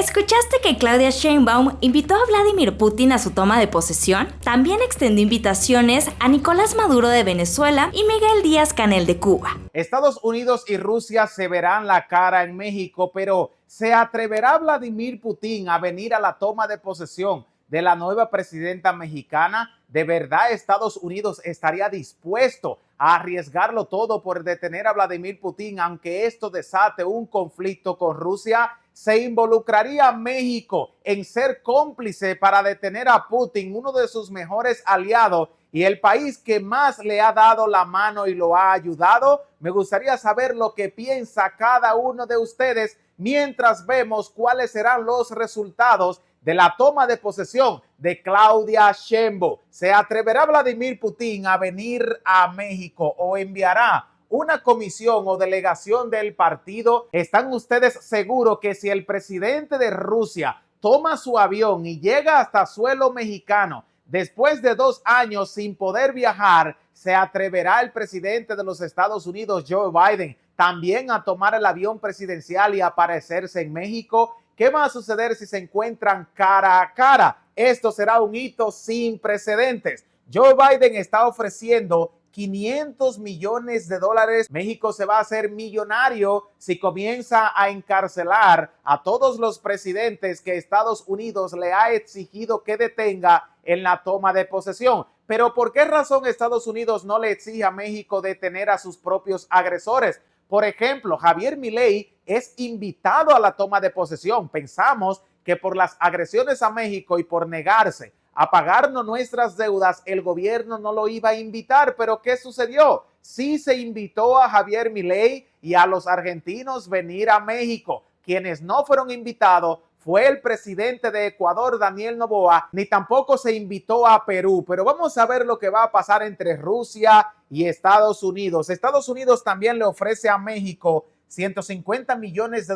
¿Escuchaste que Claudia Sheinbaum invitó a Vladimir Putin a su toma de posesión? También extendió invitaciones a Nicolás Maduro de Venezuela y Miguel Díaz-Canel de Cuba. Estados Unidos y Rusia se verán la cara en México, pero ¿se atreverá Vladimir Putin a venir a la toma de posesión de la nueva presidenta mexicana? ¿De verdad Estados Unidos estaría dispuesto a arriesgarlo todo por detener a Vladimir Putin, aunque esto desate un conflicto con Rusia? ¿Se involucraría México en ser cómplice para detener a Putin, uno de sus mejores aliados y el país que más le ha dado la mano y lo ha ayudado? Me gustaría saber lo que piensa cada uno de ustedes mientras vemos cuáles serán los resultados de la toma de posesión de Claudia Sheinbaum. ¿Se atreverá Vladimir Putin a venir a México o enviará una comisión o delegación del partido? ¿Están ustedes seguros que si el presidente de Rusia toma su avión y llega hasta suelo mexicano después de 2 años sin poder viajar, se atreverá el presidente de los Estados Unidos, Joe Biden, también a tomar el avión presidencial y aparecerse en México? ¿Qué va a suceder si se encuentran cara a cara? Esto será un hito sin precedentes. Joe Biden está ofreciendo $500 millones. México se va a hacer millonario si comienza a encarcelar a todos los presidentes que Estados Unidos le ha exigido que detenga en la toma de posesión. Pero ¿por qué razón Estados Unidos no le exige a México detener a sus propios agresores? Por ejemplo, Javier Milei es invitado a la toma de posesión. Pensamos que por las agresiones a México y por negarse a pagarnos nuestras deudas, el gobierno no lo iba a invitar. Pero ¿qué sucedió? Sí se invitó a Javier Milei y a los argentinos venir a México. Quienes no fueron invitados fue el presidente de Ecuador, Daniel Noboa, ni tampoco se invitó a Perú. Pero vamos a ver lo que va a pasar entre Rusia y Estados Unidos. Estados Unidos también le ofrece a México $150 millones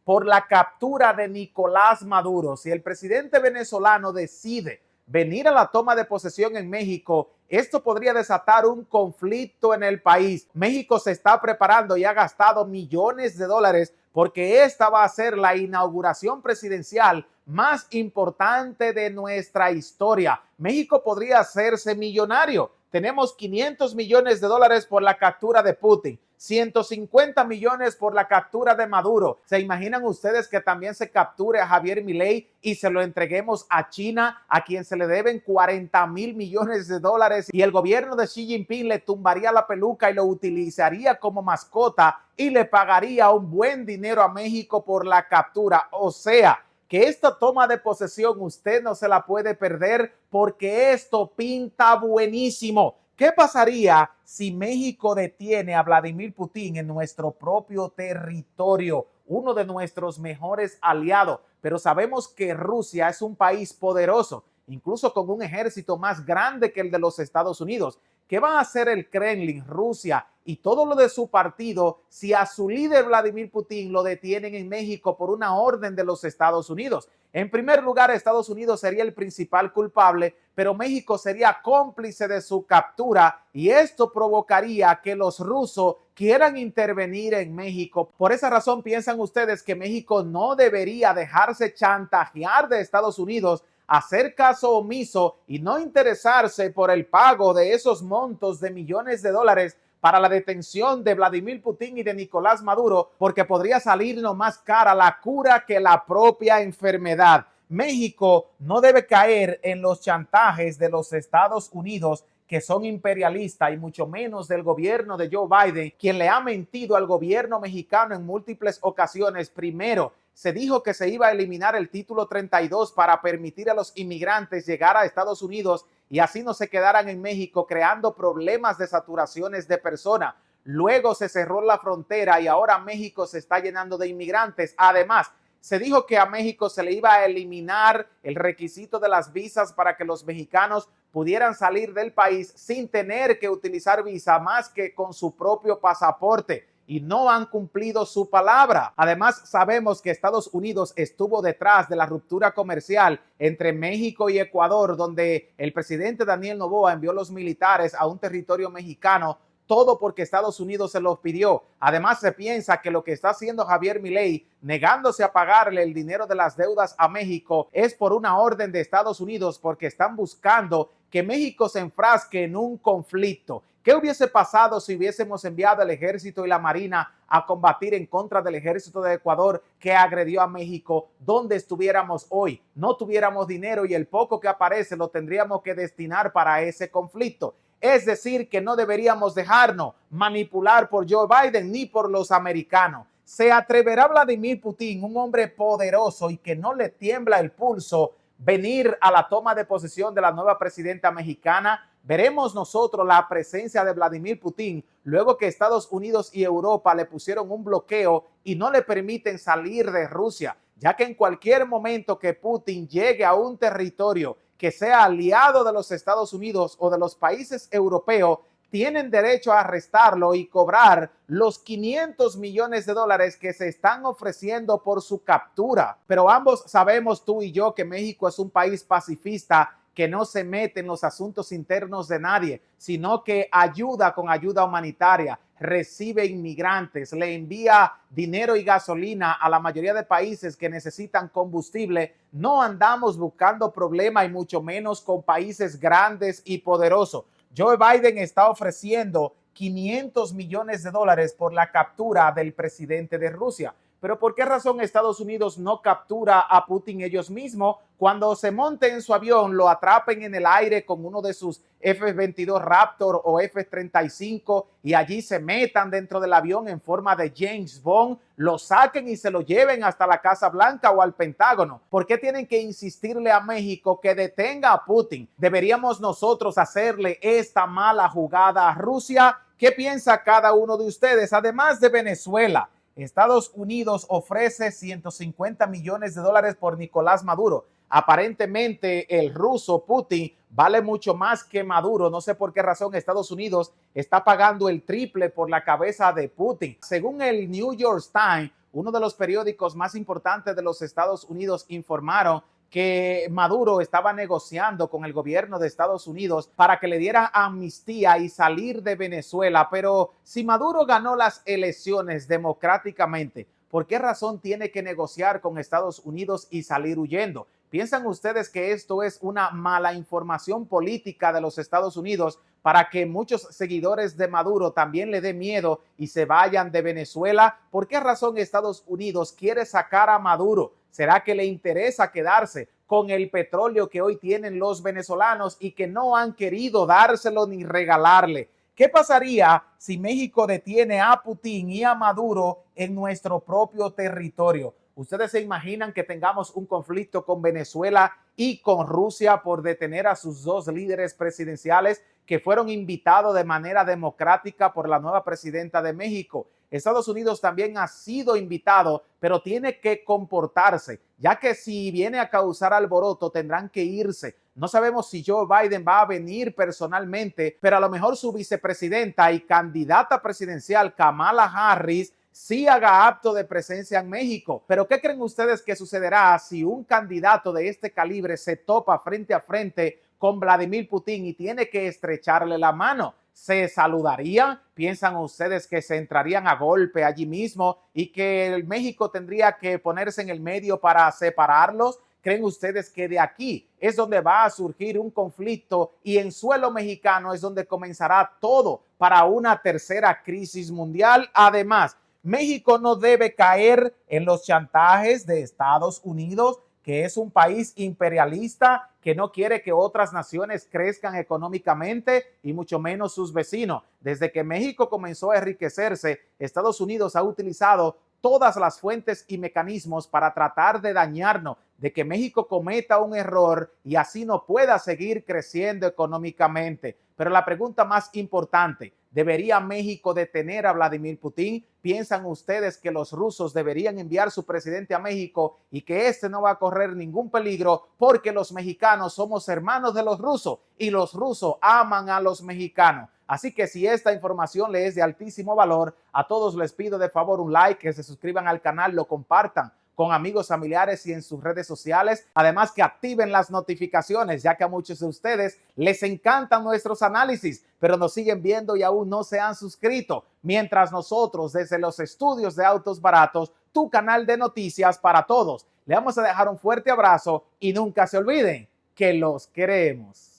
por la captura de Nicolás Maduro. Si el presidente venezolano decide venir a la toma de posesión en México, esto podría desatar un conflicto en el país. México se está preparando y ha gastado millones de dólares porque esta va a ser la inauguración presidencial más importante de nuestra historia. México podría hacerse millonario. Tenemos $500 millones por la captura de Putin, 150 millones por la captura de Maduro. ¿Se imaginan ustedes que también se capture a Javier Milei y se lo entreguemos a China, a quien se le deben $40,000 millones y el gobierno de Xi Jinping le tumbaría la peluca y lo utilizaría como mascota y le pagaría un buen dinero a México por la captura? O sea, que esta toma de posesión usted no se la puede perder porque esto pinta buenísimo. ¿Qué pasaría si México detiene a Vladimir Putin en nuestro propio territorio? Uno de nuestros mejores aliados. Pero sabemos que Rusia es un país poderoso, incluso con un ejército más grande que el de los Estados Unidos. ¿Qué va a hacer el Kremlin, Rusia y todo lo de su partido si a su líder Vladimir Putin lo detienen en México por una orden de los Estados Unidos? En primer lugar, Estados Unidos sería el principal culpable, pero México sería cómplice de su captura y esto provocaría que los rusos quieran intervenir en México. Por esa razón, ¿piensan ustedes que México no debería dejarse chantajear de Estados Unidos, hacer caso omiso y no interesarse por el pago de esos montos de millones de dólares para la detención de Vladimir Putin y de Nicolás Maduro, porque podría salirnos más cara la cura que la propia enfermedad? México no debe caer en los chantajes de los Estados Unidos, que son imperialistas, y mucho menos del gobierno de Joe Biden, quien le ha mentido al gobierno mexicano en múltiples ocasiones. Primero, se dijo que se iba a eliminar el título 32 para permitir a los inmigrantes llegar a Estados Unidos y así no se quedaran en México creando problemas de saturaciones de personas. Luego se cerró la frontera y ahora México se está llenando de inmigrantes. Además, se dijo que a México se le iba a eliminar el requisito de las visas para que los mexicanos pudieran salir del país sin tener que utilizar visa más que con su propio pasaporte. Y no han cumplido su palabra. Además, sabemos que Estados Unidos estuvo detrás de la ruptura comercial entre México y Ecuador, donde el presidente Daniel Noboa envió los militares a un territorio mexicano todo porque Estados Unidos se lo pidió. Además, se piensa que lo que está haciendo Javier Milei, negándose a pagarle el dinero de las deudas a México, es por una orden de Estados Unidos, porque están buscando que México se enfrasque en un conflicto. ¿Qué hubiese pasado si hubiésemos enviado el ejército y la marina a combatir en contra del ejército de Ecuador que agredió a México? ¿Dónde estuviéramos hoy? No tuviéramos dinero y el poco que aparece lo tendríamos que destinar para ese conflicto. Es decir, que no deberíamos dejarnos manipular por Joe Biden ni por los americanos. ¿Se atreverá Vladimir Putin, un hombre poderoso y que no le tiembla el pulso, venir a la toma de posesión de la nueva presidenta mexicana? Veremos nosotros la presencia de Vladimir Putin luego que Estados Unidos y Europa le pusieron un bloqueo y no le permiten salir de Rusia, ya que en cualquier momento que Putin llegue a un territorio que sea aliado de los Estados Unidos o de los países europeos, tienen derecho a arrestarlo y cobrar los 500 millones de dólares que se están ofreciendo por su captura. Pero ambos sabemos, tú y yo, que México es un país pacifista que no se mete en los asuntos internos de nadie, sino que ayuda con ayuda humanitaria, recibe inmigrantes, le envía dinero y gasolina a la mayoría de países que necesitan combustible. No andamos buscando problemas y mucho menos con países grandes y poderosos. Joe Biden está ofreciendo 500 millones de dólares por la captura del presidente de Rusia. Pero ¿por qué razón Estados Unidos no captura a Putin ellos mismos? Cuando se monte en su avión, lo atrapen en el aire con uno de sus F-22 Raptor o F-35 y allí se metan dentro del avión en forma de James Bond, lo saquen y se lo lleven hasta la Casa Blanca o al Pentágono. ¿Por qué tienen que insistirle a México que detenga a Putin? ¿Deberíamos nosotros hacerle esta mala jugada a Rusia? ¿Qué piensa cada uno de ustedes? Además de Venezuela, Estados Unidos ofrece 150 millones de dólares por Nicolás Maduro. Aparentemente el ruso Putin vale mucho más que Maduro. No sé por qué razón Estados Unidos está pagando el triple por la cabeza de Putin. Según el New York Times, uno de los periódicos más importantes de los Estados Unidos, informaron que Maduro estaba negociando con el gobierno de Estados Unidos para que le diera amnistía y salir de Venezuela. Pero si Maduro ganó las elecciones democráticamente, ¿por qué razón tiene que negociar con Estados Unidos y salir huyendo? ¿Piensan ustedes que esto es una mala información política de los Estados Unidos para que muchos seguidores de Maduro también le dé miedo y se vayan de Venezuela? ¿Por qué razón Estados Unidos quiere sacar a Maduro? ¿Será que le interesa quedarse con el petróleo que hoy tienen los venezolanos y que no han querido dárselo ni regalarle? ¿Qué pasaría si México detiene a Putin y a Maduro en nuestro propio territorio? ¿Ustedes se imaginan que tengamos un conflicto con Venezuela y con Rusia por detener a sus dos líderes presidenciales que fueron invitados de manera democrática por la nueva presidenta de México? Estados Unidos también ha sido invitado, pero tiene que comportarse, ya que si viene a causar alboroto tendrán que irse. No sabemos si Joe Biden va a venir personalmente, pero a lo mejor su vicepresidenta y candidata presidencial Kamala Harris sí haga acto de presencia en México. Pero ¿qué creen ustedes que sucederá si un candidato de este calibre se topa frente a frente con Vladimir Putin y tiene que estrecharle la mano? ¿Se saludarían? ¿Piensan ustedes que se entrarían a golpe allí mismo y que México tendría que ponerse en el medio para separarlos? ¿Creen ustedes que de aquí es donde va a surgir un conflicto y en suelo mexicano es donde comenzará todo para una tercera crisis mundial? Además, México no debe caer en los chantajes de Estados Unidos, que es un país imperialista que no quiere que otras naciones crezcan económicamente y mucho menos sus vecinos. Desde que México comenzó a enriquecerse, Estados Unidos ha utilizado todas las fuentes y mecanismos para tratar de dañarnos, de que México cometa un error y así no pueda seguir creciendo económicamente. Pero la pregunta más importante, ¿debería México detener a Vladimir Putin? ¿Piensan ustedes que los rusos deberían enviar su presidente a México y que este no va a correr ningún peligro porque los mexicanos somos hermanos de los rusos y los rusos aman a los mexicanos? Así que si esta información les es de altísimo valor, a todos les pido de favor un like, que se suscriban al canal, lo compartan, con amigos, familiares y en sus redes sociales. Además que activen las notificaciones, ya que a muchos de ustedes les encantan nuestros análisis, pero nos siguen viendo y aún no se han suscrito. Mientras nosotros desde los estudios de Autos Baratos, tu canal de noticias para todos, le vamos a dejar un fuerte abrazo y nunca se olviden que los queremos.